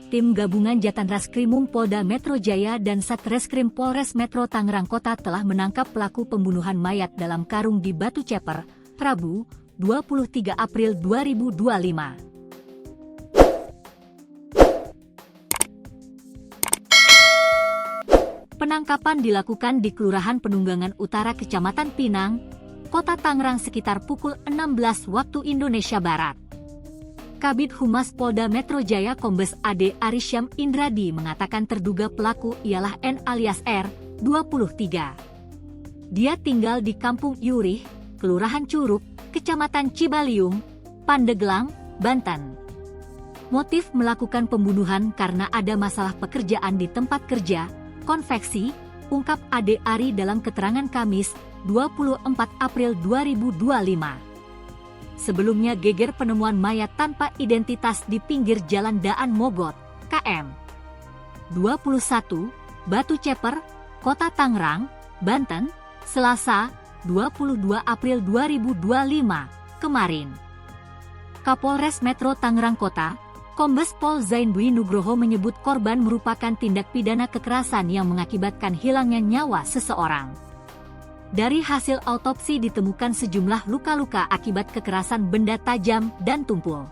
Tim Gabungan Jatanraskrimum Polda Metro Jaya dan Satreskrim Polres Metro Tangerang Kota telah menangkap pelaku pembunuhan mayat dalam karung di Batu Ceper, Rabu, 23 April 2025. Penangkapan dilakukan di Kelurahan Penunggangan Utara, Kecamatan Pinang, Kota Tangerang sekitar pukul 16 waktu Indonesia Barat. Kabid Humas Polda Metro Jaya Kombes AD Arisyam Indradi mengatakan terduga pelaku ialah N alias R, 23. Dia tinggal di Kampung Yurih, Kelurahan Curug, Kecamatan Cibaliung, Pandeglang, Banten. Motif melakukan pembunuhan karena ada masalah pekerjaan di tempat kerja, konveksi, ungkap Ade Ari dalam keterangan Kamis, 24 April 2025. Sebelumnya geger penemuan mayat tanpa identitas di pinggir Jalan Daan Mogot, KM 21, Batu Ceper, Kota Tangerang, Banten, Selasa, 22 April 2025, kemarin. Kapolres Metro Tangerang Kota, Kombes Pol Zain Dwi Nugroho menyebut korban merupakan tindak pidana kekerasan yang mengakibatkan hilangnya nyawa seseorang. Dari hasil autopsi ditemukan sejumlah luka-luka akibat kekerasan benda tajam dan tumpul.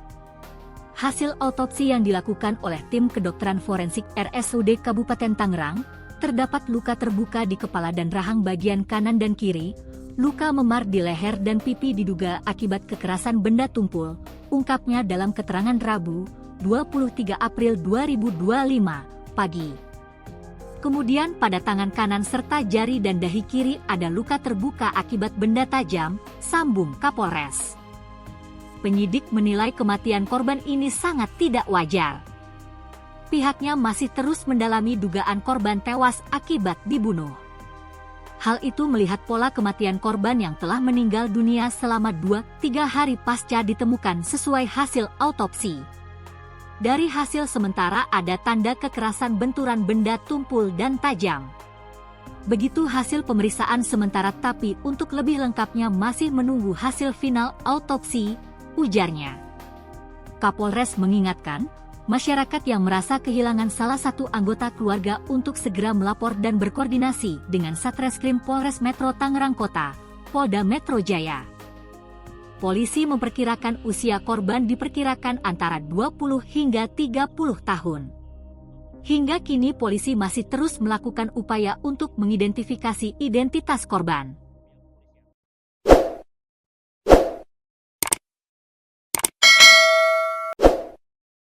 Hasil autopsi yang dilakukan oleh tim kedokteran forensik RSUD Kabupaten Tangerang, terdapat luka terbuka di kepala dan rahang bagian kanan dan kiri, luka memar di leher dan pipi diduga akibat kekerasan benda tumpul, ungkapnya dalam keterangan Rabu, 23 April 2025, pagi. Kemudian pada tangan kanan serta jari dan dahi kiri ada luka terbuka akibat benda tajam, sambung Kapolres. Penyidik menilai kematian korban ini sangat tidak wajar. Pihaknya masih terus mendalami dugaan korban tewas akibat dibunuh. Hal itu melihat pola kematian korban yang telah meninggal dunia selama 2-3 hari pasca ditemukan sesuai hasil autopsi. Dari hasil sementara ada tanda kekerasan benturan benda tumpul dan tajam. Begitu hasil pemeriksaan sementara, tapi untuk lebih lengkapnya masih menunggu hasil final autopsi, ujarnya. Kapolres mengingatkan, masyarakat yang merasa kehilangan salah satu anggota keluarga untuk segera melapor dan berkoordinasi dengan Satreskrim Polres Metro Tangerang Kota, Polda Metro Jaya. Polisi memperkirakan usia korban diperkirakan antara 20 hingga 30 tahun. Hingga kini polisi masih terus melakukan upaya untuk mengidentifikasi identitas korban.